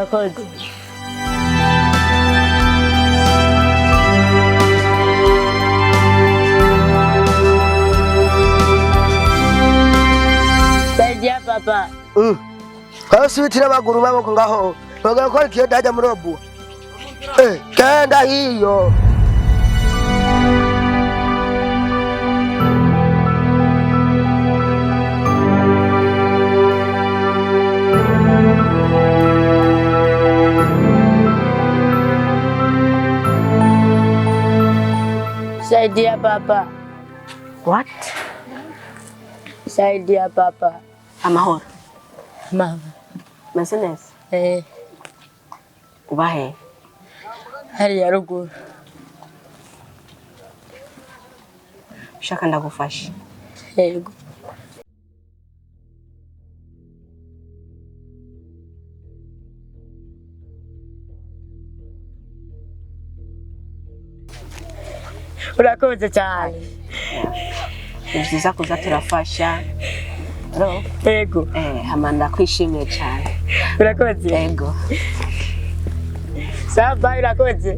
urakoze. Saidia papa. Usitira maguru maboko ngaho. Bagakora kiyo daja murobu. Kenda hiyo. Saidia papa. What? Saidia papa. Amahoro. Mama. Masenes. Ubahe. Hari ya ruguru. Ushaka ndagufasha. Yego. Urakoze cyane. Ni byiza kuza turafasha. Yego. Hamanda kwishimiye cyane. Urakoze. Yego. Saba urakoze.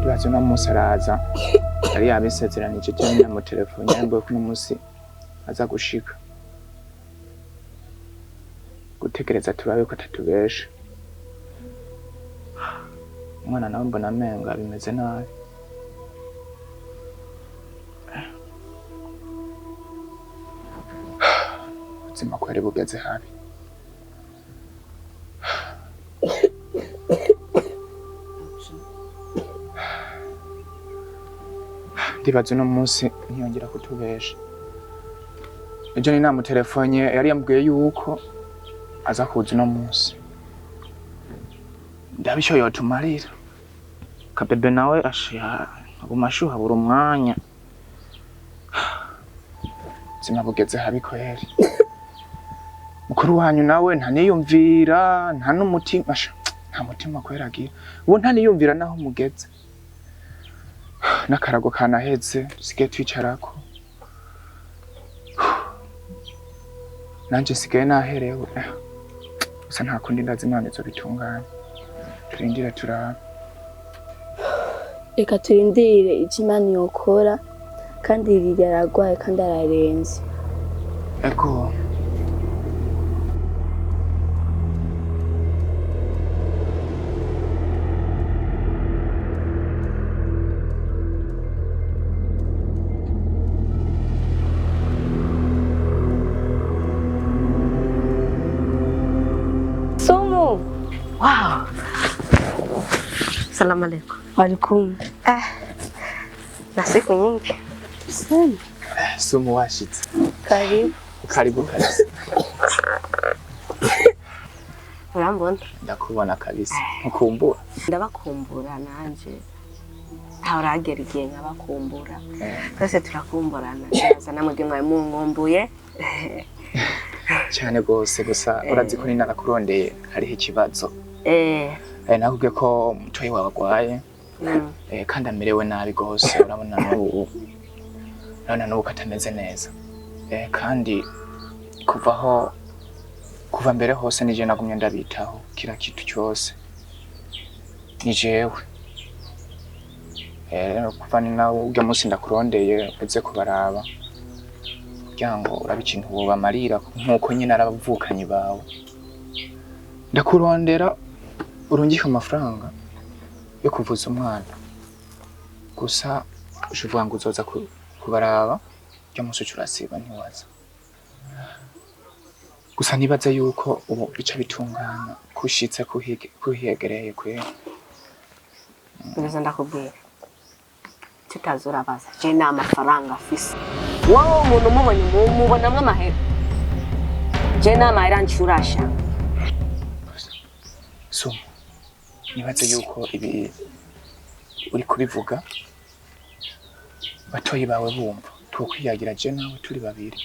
Tubaze no musaraza ari yabisezeranije cyane mu telefone yambo ko umunsi aza gushika gutekereza turabe ko tatubesha umwana nawe mbona amenga bimeze nabi ubuzima ko ari bugeze habi ndibaza uno munsi ntiyongera kutubesha ejo ni namutelefone yari yambwiye yuko aza kuza uno munsi ndabisho yotumarira kabebe nawe ashya umashuha buri umwanya ubuzima bugeze habi kweri mukuru wanyu nawe ntaniyumvira nta n'umutima nta mutima kwera agira ubu ntaniyumvira naho mugeze n'akarago kanaheze dusigaye twicarako nanje sigaye naherewe gusa nta kundi ndazi Imana izobitunganya turindire turaba Reka turindire icyo Imana yokora kandi Liliya aragwaye kandi ararenze. ego Wow. Salamu alaikum. Walaikum. Na siku nyingi. Sana. Sumu washitse. Karibu. Karibu kabisa. Urambona? Ndakubona kabisa. Nkukumbura. Ndabakumbura nanje. Ntauragera igihe nkabakumbura. Twese turakumburana. Naza namwe mwaye munkumbuye. Cyane gose gusa urazi ko nina nakurondeye hariho ikibazo. Nakubwiye ko mutoyi wawe agwaye. Kandi amerewe nabi gose urabona n'ubu katameze neza. Kandi kuva mbere hose nije nagumye ndabitaho kira kitu cyose. Ni jewe. Kuva ni nawe ujya munsi ndakurondeye uze kubaraba. Kugirango urabe ikintu bobamarira nkuko nyine arabavukanyi bawe. Ndakurondera urungika amafaranga yo kuvuza umwana. Gusa uvuga ngo uzoza kubaraba byo munsi urasiba ntiwaza. Gusa nibaza yuko ubu bica bitungana kushitse kuhiyegereye kwe. Ngize ndakubwira. Tutazurabaza je na amafaranga afise. Wowe umuntu mubonamwe amahera. Je na amahera nshurasha. So nibaze yuko ibi uri kubivuga batoyi bawe bumva tukwiyagira je nawe turi babiri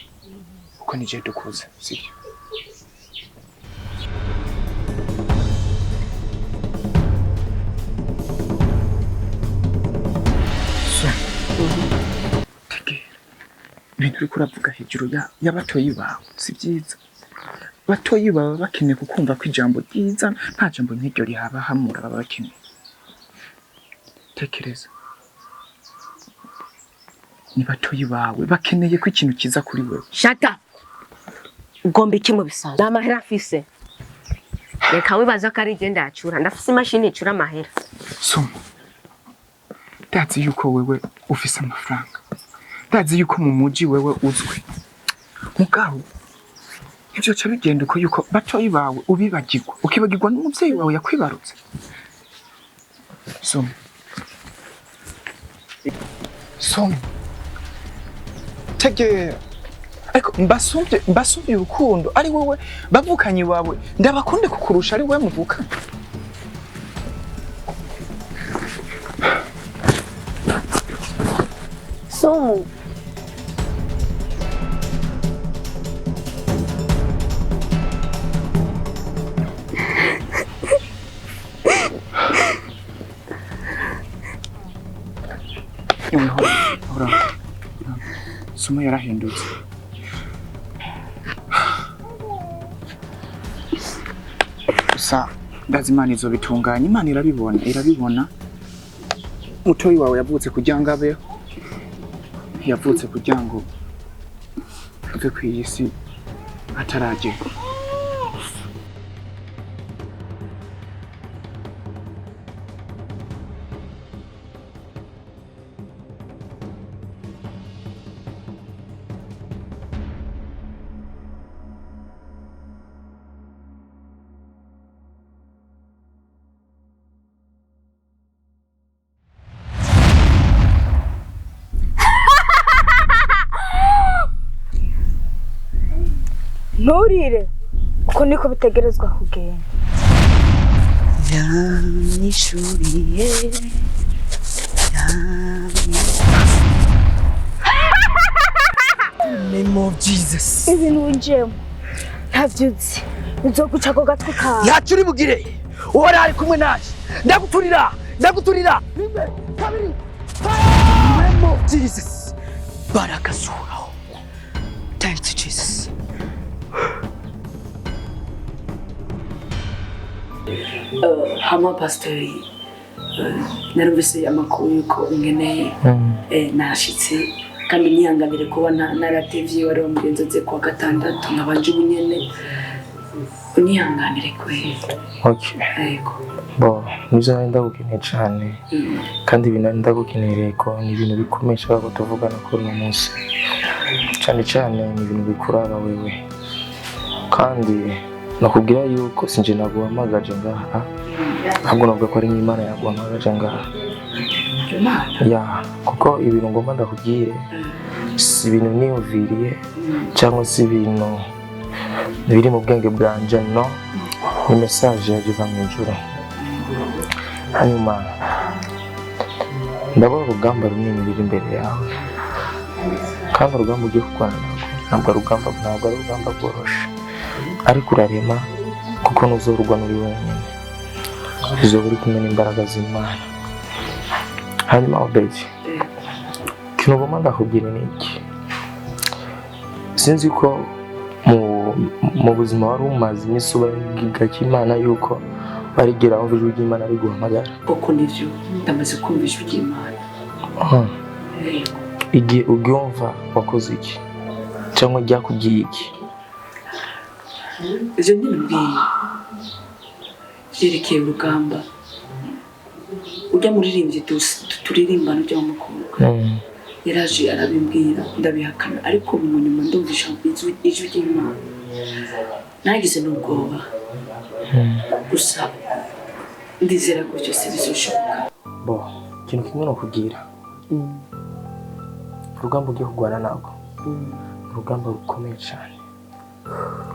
kuko nije dukuze sibyo. Ibintu uriko uravuga hejuru y'abatoyi bawe si byiza. Batoyi baba bakeneye kukumva ko ijambo ryiza, nta jambo nk'iryo rihaba hamura baba bakeneye. Tekereza, ni batoyi bawe bakeneye ko ikintu kiza kuri wewe. Shut up. Ugomba iki mu bisanzwe? N'amahera afise. Reka wibaza ko ari igenda yacura. Ndafise imashini icura amahera. Soma, ndazi yuko wewe ufise amafaranga. Ndazi yuko mu muji wewe uzwi. Mugabo ivyo cyo bigenda uko yuko batoyi bawe ubibagirwa, ukibagirwa n'umuvyeyi wawe yakwibarutse. Soma, tegera. Ariko mbasumvye urukundo ari wewe bavukanye wawe ndabakunde kukurusha ari wewe muvuka. Somo. Ora. Soma yarahindutse. Gusa ndazi Imana izobitunganya. Imana irabibona. Mutoyi wawe yavutse kugira ngo abeho. Yavutse kugira ngo ave ku isi ataragera. Nturire uko niko bitegerezwa kugenda. Yanyishuriye name of Jesus. Ibintu ujemo ntavyuzi uzoguca ko gatwe kawe. Ntacyo uri bugire uhora ari kumwe naje ndaguturira rimwe kabiri name of Jesus. Barakazuraho. Thanks Jesus. Hama pastori narumvise amakuru yuko ungeneye nashitse kandi nihanganire kuba naratevye wari wamugenzoze kwa gatandatu nkabanje ubunyene unihanganire kweli. Okay. Yego. Bo nizo ndagukeneye cyane kandi ibintu ndagukeneye ko ni ibintu bikomesha ko tuvugana kuri uno munsi cyane ni ibintu bikuraba wewe kandi nakubwira yuko sinje naguhamagaje ngaha ahubwo navuga ko ari Imana yaguhamagaje ngaha. Ya kuko ibintu ngomba ndakubwire si ibintu niyumviriye cyangwa si ibintu biri mu bwenge bwanje, no, ni message yaje mu ijuru. Hanyuma ndabona urugamba runini ruri imbere yawe kandi urugamba ugiye kurwana ntabwo ari urugamba rworoshe, ariko urarema kuko ntuzorugwana uri wenyine, uzoba uri kumwe n'imbaraga z'Imana. Hanyuma baby, ikintu ngomba ndakubwira ni iki. Sinzi ko mu buzima wari umaze iminsi ubagiga cy'Imana yuko barigera aho ijwi ry'Imana riguhamagara. Koko nivyo ndamaze kumva ijwi ry'Imana. Igihe ubyumva wakoze iki cyangwa ryakubwiye iki? Ivyo ndibwiye vyerekeye urugamba ujya muririmbye turirimbana ujya mu mukobwa yaraje arabimbwira ndabihakana, ariko mu nyuma ndumvisha ijwi ry'Imana nagize n'ubwoba gusa ndizera ko cyose bizoshoboka. Bo ikintu kimwe nakubwira, urugamba ugiye kurwana nabwo urugamba rukomeye cyane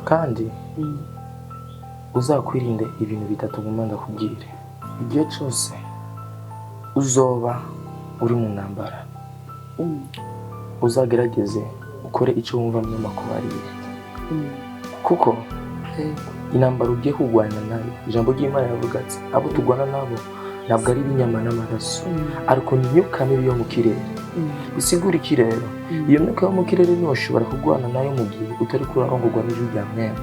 kandi uzakwirinde ibintu bitatu ngomba ndakubwire. Igihe cyose uzoba uri mu ntambara uzagerageze ukore icyo wumva mu makubariye kuko intambara ugiye kurwana nayo ijambo ry'Imana yavuga ati abo turwana nabo ntabwo ari inyama n'amaraso ariko ni imyuka mibi yo mu kirere. Bisigura iki rero? Iyo myuka yo mu kirere niyo ushobora kurwana nayo mu gihe utari kurarongorwa n'ijwi rya mwema.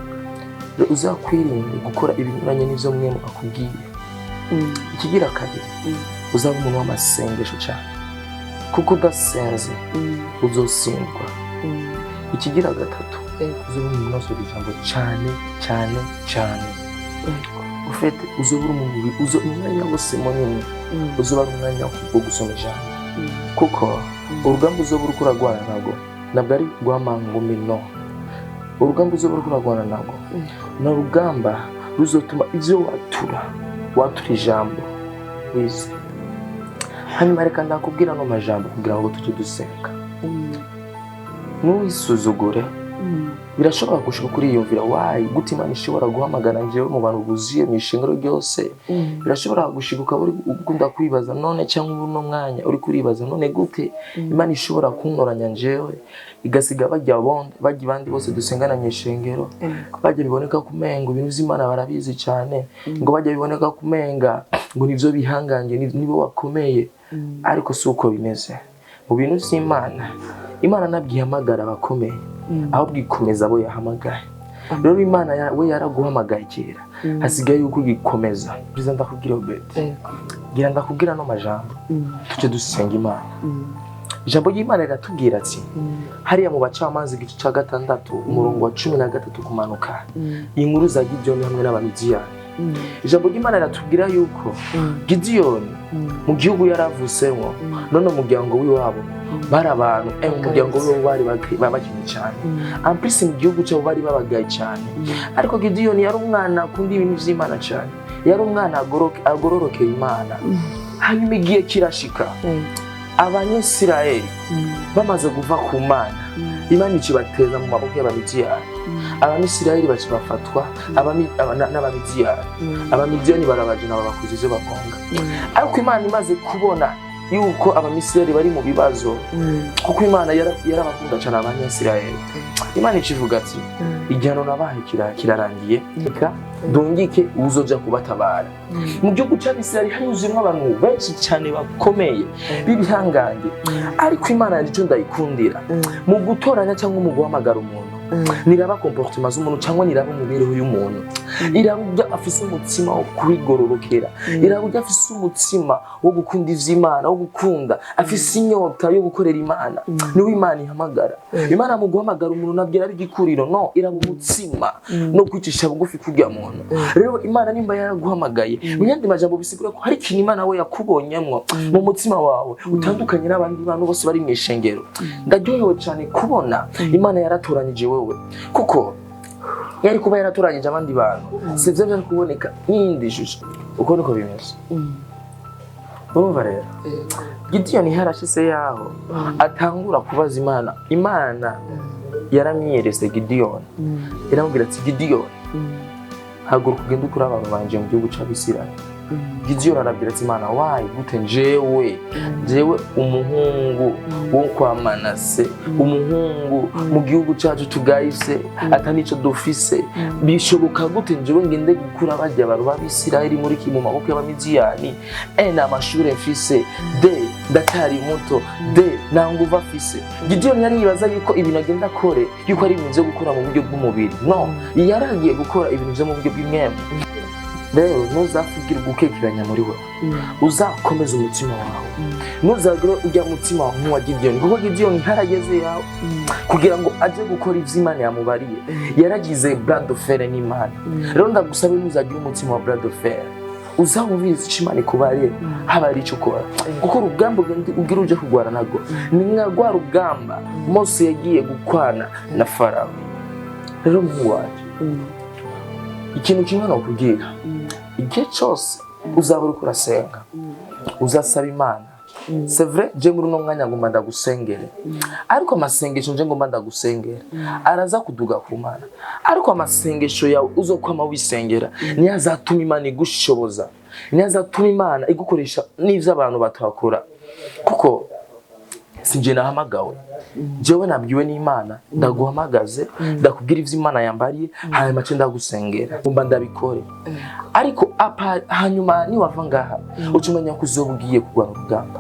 Uzakwirinde gukora ibinyuranye n'ivyo mwema akubwiye. Ikigira kabiri, uzaba umuntu w'amasengesho cyane kuko udasenze uzosindwa. Ikigira gatatu, uzaba umuntu unosoza ijambo cyane cyane cyane. Ufite uzobura umubiri umwanya wose munini uzoba ari umwanya wo gusoma ijambo kuko urugamba uzobura uko uragwana ntabwo ari rw'amangumi no. Urugamba uzobura uko uragwana ntabwo ni urugamba ruzotuma ibyo watura ijambo wize. Hanyuma reka ndakubwira no majambo kugira ngo tujye dusenga. Ntuwisuzugure. Birashobora gushika kuri iyo mvira wayi gute Imana ishobora guhamagara njyewe mu bantu buzuye mu ishingiro ryose. Birashobora gushika ukaba uri gukunda kwibaza none cyangwa uno mwanya uri kuribaza none gute Imana ishobora kuntoranya njyewe igasiga bajya bandi bose dusengana mu ishengero bajya biboneka kumenga ibintu by'Imana barabizi cyane ngo bajya biboneka kumenga ngo nivyo bihangange nibo wakomeye ariko si uko bimeze. Mu bintu by'Imana Imana nabwihamagara abakomeye ahubwo ikomeza abo yahamagaye. Rero Imana we yaraguhamagaye kera hasigaye yuko ugikomeza. Biza ndakubwira bete gira ndakubwira no majambo tujye dusenga Imana. Ijambo ry'Imana riratubwira ati hariya mu Bacamanza igice cya 6 umurongo wa 13 kumanuka inkuru za Gideyoni hamwe n'Abamidiyani. Ijambo ry'Imana riratubwira yuko Gideyoni mu gihugu yaravusemo none umuryango w'iwabo bari abantu umuryango we bari babakinyi cyane ampisi mu gihugu cyabo bari babagaye cyane. Ariko Gideyoni yari umwana akunda ibintu by'Imana cyane, yari umwana agororokera Imana. Hanyuma igihe kirashika Abanyisirayeli bamaze kuva ku Mana Imana ikibateza mu maboko y'Abamidiyani. Abamisirayeli bafatwa n'Abamidiyani. Abamidiyani barabajana babakoze ivyo bagonga. Ariko Imana imaze kubona yuko Abamisirayeli bari mu bibazo kuko Imana yarabakunda cyane Abanyisirayeli, Imana ikivuga ati igihano nabahe kirarangiye reka dungike uzoja kubatabara. Mu gihugu cy'Abisirayeli hanyuzemo abantu benshi cyane bakomeye b'ibihangange, ariko Imana yarico ndayikundira mu gutoranya cyangwa mu guhamagara umuntu niraba comportement z'umuntu cyangwa niraba umubereho y'umuntu. Irabujya afise umutima wo kwigororokera, irabujya afise umutima wo gukunda ivy'Imana, wo gukunda afise inyota yo gukorera Imana. Niwe Imana ihamagara. Imana mu guhamagara umuntu nabwira ari gikuriro no irabu umutima no kwicisha bugufi kujya muntu. Rero Imana nimba yaraguhamagaye munyandi majambo bisigura ko hari kintu Imana we yakubonyemwo mu mutima wawe utandukanye n'abandi bantu bose bari mu ishengero. Ndaryohewe cyane kubona Imana yaratoranyije wewe kuko yari kuba yaratoranyije abandi bantu sivyo byari kuboneka n'indi shusho uko niko bimeze. Urumva rero Gideyoni harashise yaho atangura kubaza Imana yaramwiyeretse Gideyoni iramubwira ati Gideyoni haguruka ugende ukuri abantu banje mu gihugu cy'Abisirayeli. Gideyoni arabwira ati Imana wayi gute njyewe umuhungu wo kwa Manase, umuhungu mu gihugu cyacu tugayise atanico dufise, bishoboka gute njyewe ngende gukura bajya abantu b'Abisirayeli muri mu maboko y'Abamidiyani n'amashuri mfise ndatari muto nta nguvu afise. Gideyoni yari yibaza yuko ibintu agenda akore yuko ari ibintu byo gukora mu buryo bw'umubiri, no yaragiye gukora ibintu byo mu buryo bw'imwema. Rero ntuzafugire gukekeranya muri we, uzakomeza umutima wawe, ntuzagire ujya mutima wawe nk'uwa Gideyoni kuko Gideyoni harageze yawe kugira ngo aje gukora ivy'Imana yamubariye yaragize bras de fer n'Imana. Rero ndagusaba ntuzagire umutima wa bras de fer, uzawumviriza icyo Imana ikubariye haba ari icyo ukora kuko urugamba ugira uje kugwara nago ni nka rwa rugamba Mose yagiye gukwana na Farawo. Rero muwaje ikintu kimwe nakubwira igihe cyose uzabura uko urasenga uzasaba Imana. C'est vrai je muri no mwanya ngomba ndagusengere, ariko amasengesho nje ngomba ndagusengera araza kuduga ku Mana, ariko amasengesho yawe uzokwama wisengera ni azatuma Imana igushoboza, ni azatuma Imana igukoresha n'ivyo abantu batakora kuko sinje nahamagawe jewe nabwiwe n'Imana ndaguhamagaze ndakubwira ivyo Imana yambariye hanyuma cyo ndagusengera umba ndabikore ariko hanyuma ni wava ngaha ucumenya kuzobugiye kugwana urugamba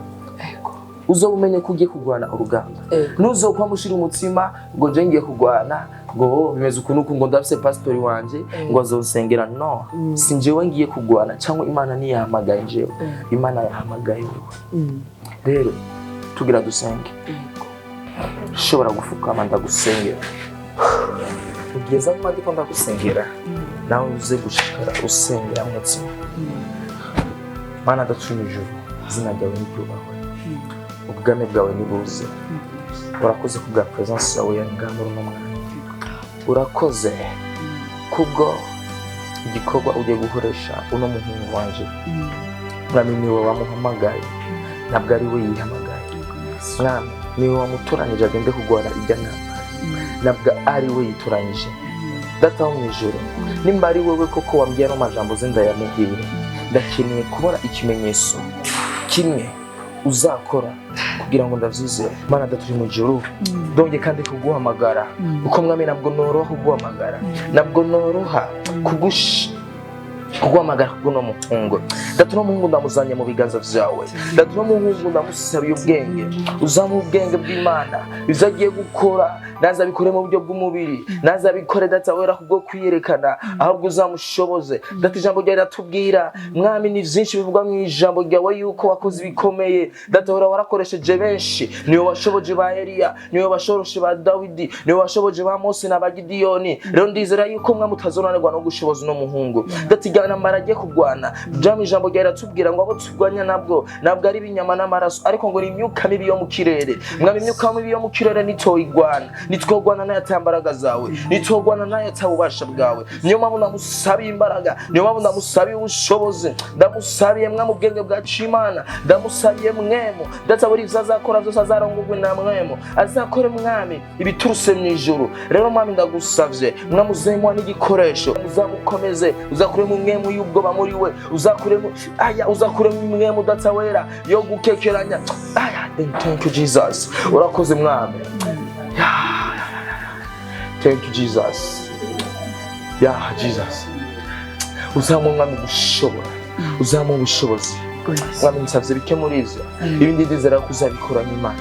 uzobumenye kugiye kugwana urugamba nuzokwa mushira umutima ngo je ngiye kugwana ngo bimeze ukuntu ngo ndafise pastor wanje ngo azonsengera no sinjewe ngiye kugwana cyangwa Imana ni yahamagaye jewe Imana yahamagaye wewe rero tugira dusenge ushobora gufukama ndagusengera ugeza mu madiko ndagusengera nawe uze gushikara usengera umutima Mana dacumi ijuru izina ryawe niryubahwe ubwami bwawe nibuze urakoze kubwa presence yawe yangamura n'umwana urakoze kubwo igikorwa ugiye gukoresha uno muhungu wanje mwami niwe wamuhamagaye ntabwo ari we yihamagaye mwami niwe wamutoranyije agende kugwara irya nama ntabwo ari we yitoranyije data wo mw'ijuru nimba ari wewe koko wambwiye no majambo zindayamubwira ndakeneye kubona ikimenyetso kimwe uzakora kugira ngo ndavyizere Mana daturi mu juru donge kandi kuguhamagara uko mwami nabwo noroha kuguhamagara nabwo noroha kuguhamagara kuno muhungu datuma muhungu ndamuzanye mu biganza vyawe datuma muhungu ndamusabiye ubwenge uzamu ubwenge bw'Imana bizagiye gukora naza bikore mu buryo bw'umubiri naza bikore data wera kubwo kwiyerekana ahubwo uzamushoboze data ijambo ryawe ratubwira mwami ni vyinshi bivugwa mu ijambo ryawe yuko wakoze bikomeye data wera warakoresheje benshi niwe washoboje ba Eliya niwe washoboje ba Dawidi niwe washoboje ba Mose na ba Gidiyoni rero ndizera yuko mwami utazonanirwa no gushoboza no muhungu data igana marage kugwana jami ijambo ryawe ratubwira ngo abo tugwanya nabwo ari ibinyama n'amaraso ariko ngo ni imyuka mibi yo mu kirere mwami imyuka mibi yo mu kirere nitoyigwana nitwogwana nayo atambaraga zawe nitwogwana nayo atabubasha bwawe niyo mpamvu ndamusabiye imbaraga niyo mpamvu ndamusabiye ubushobozi ndamusabiye mwami ubwenge bwa Imana ndamusabiye mwemo data buri azakora byose azarongogwe na mwemo azakore mwami ibituruse mu ijuru rero mwami ndagusavye mwami uzemwa n'igikoresho uzamukomeze uzakure mu mwemo y'ubwoba muri we uzakure mu mwemo data wera yo gukekeranya thank you Jesus urakoze mwami thank you Jesus Jesus uzamu mwami gushobora uzamu ubushobozi mwami nsavye bike muri ivyo ibindi ndizera ko uzabikora n'Imana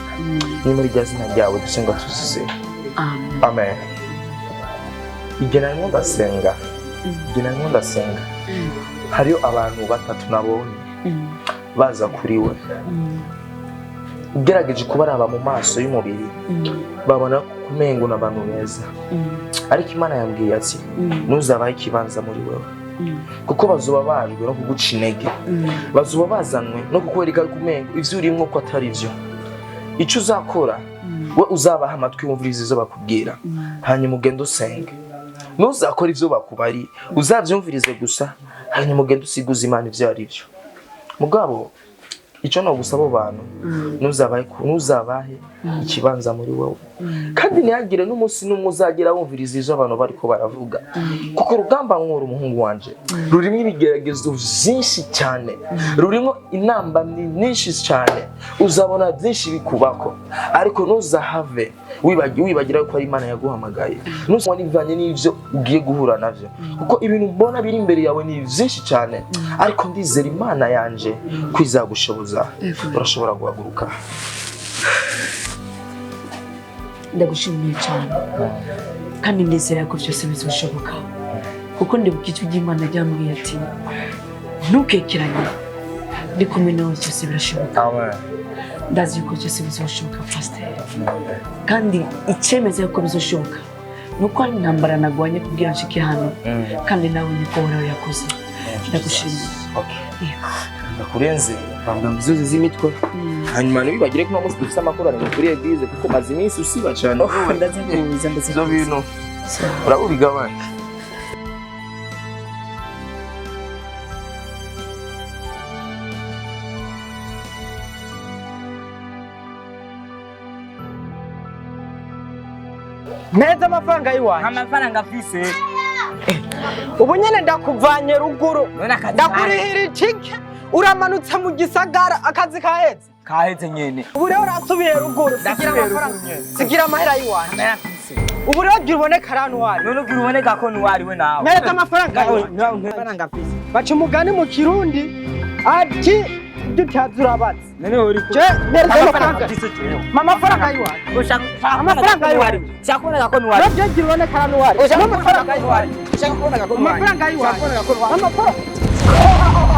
ni muri rya zina ryawe dusenga tuzize amen igena ndasenga hariyo abantu batatu nabonye baza kuri we ugerageje kubaraba mu maso y'umubiri babona kumengo n'abantu beza ariko Imana yambwiye ati nuzabaye ikibanza muri wewe kuko bazuba bajwe no kuguca intege bazuba bazanwe no kukwereka kumengo ivyo urimwo ko atari vyo ico uzakora we uzabaha amatwi wumviriza izo bakubwira hanyuma ugende usenge nuzakora ivyo bakubari uzavyumvirize gusa hanyuma ugende usiguza Imana ivyo ari vyo mugabo ico no gusaba abantu nuzabahe ikibanza muri wowe kandi ntihagire n'umunsi n'umwe uzagira wumviriza izo abantu bariko baravuga kuko urugamba nkuru umuhungu wanje rurimo ibigeragezo vyinshi cyane rurimo inamba nyinshi cyane uzabona byinshi bikubako ariko ntuzahave wibagira ko ari Imana yaguhamagaye nuzabivanye n'ivyo ugiye guhura navyo kuko ibintu mbona biri imbere yawe ni vyinshi cyane ariko ndizera Imana yanje kwizagushoboza urashobora guhaguruka ndagushimiye cyane kandi ndizera ko byose bizoshoboka kuko ndibuka icyo Imana ryambwiye ati ntukekeranye ndi kumwe nawe byose birashoboka ndazi ko byose bizoshoboka pastor kandi icemeza ko bizoshoboka nuko ari intambara nagwanye kugira nshike hano kandi nawe niko warawe yakoze ndagushimiye ndakurenze bambwa mbizozi z'imitwe hanyuma nibagire ko namusi dufite amakuru ari muri eglise kuko maze iminsi usiba cyane ndazakubuza zo bintu urabigabanya Meza amafaranga yiwanje amafaranga afise ubu nyene ndakuvanye ruguru ndakurihira ikike uramanutse mu gisagara akazi kaheze kaheze nyene. Ubu rero urasubiye ruguru sigira amafaranga. Sigira amahera yiwanyu. Nayafise. Ubu rero gira uboneka hano wari. None ugira uboneka ko ntiwariwe nawe. Mpereza amafaranga yawe. Amafaranga afise. Baca umugani mu Kirundi ati dutazura abatsi. None uri Je mpereza amafaranga. Amafaranga yiwanyu. Amafaranga yiwanyu. Cyakuboneka ko ntiwari. Nabyo gira uboneka hano wari. Amafaranga yiwanyu. Cyakuboneka ko ntiwari. Amafaranga yiwanyu. Cyakuboneka ko ntiwari. Amafaranga.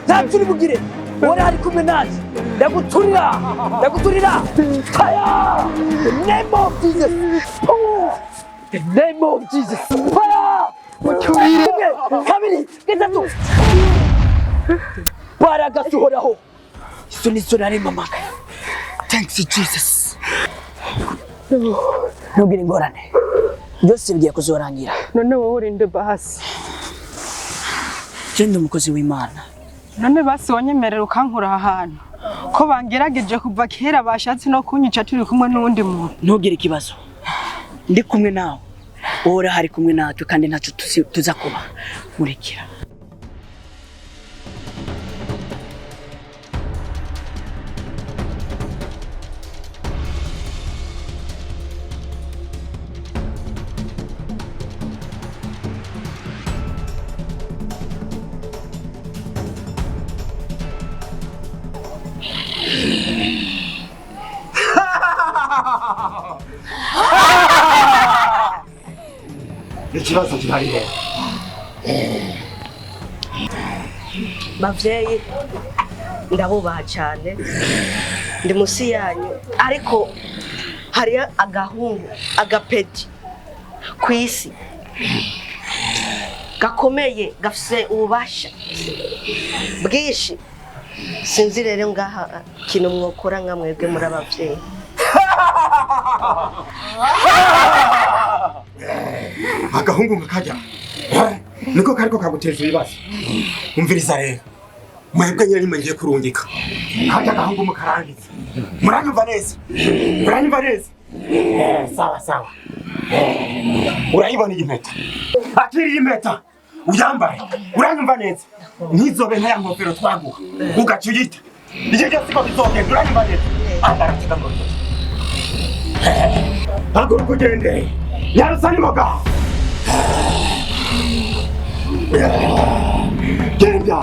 Ntacuri bugire wari hari kumwe naje ndaguturira fire the name of Jesus the name of Jesus fire muturire kabiri gatatu baragasuhoraho iso niso nari mamaka thanks Jesus ntugire ingorane byose bigiye kuzorangira None wowe urinde basi. je ndi umukozi w'Imana None basi wanyemerera ukankura ahantu ko bangerageje kuva kera bashatse no kunyica turi kumwe n'undi muntu. ntugire ikibazo ndi kumwe nawe ora hari kumwe natwe kandi ntacu tuza kuba murekera ikibazo gihari rero. bavyeyi ndabubaha cyane ndi musi yanyu ariko hari agahungu agapeti kwisi gakomeye gafise ububasha bwishi sinzi rero ngaha kintu mwokora nka mwebwe muri abavyeyi. Agahungu ngakajya niko kariko kaguteza ibibazo. Umviriza rero mwebwe nyine nimwe ngiye kurungika kajya agahungu mukarangiza muranyumva neza sawa sawa urayibona iyi mpeta akiri iyi mpeta uyambaye uranyumva neza ntizobe nka ya nkofero twaguha ugaca uyita icyo cyose ko bizogenda uranyumva neza andaratega ngo haguruka ugende Yarusalimoga genda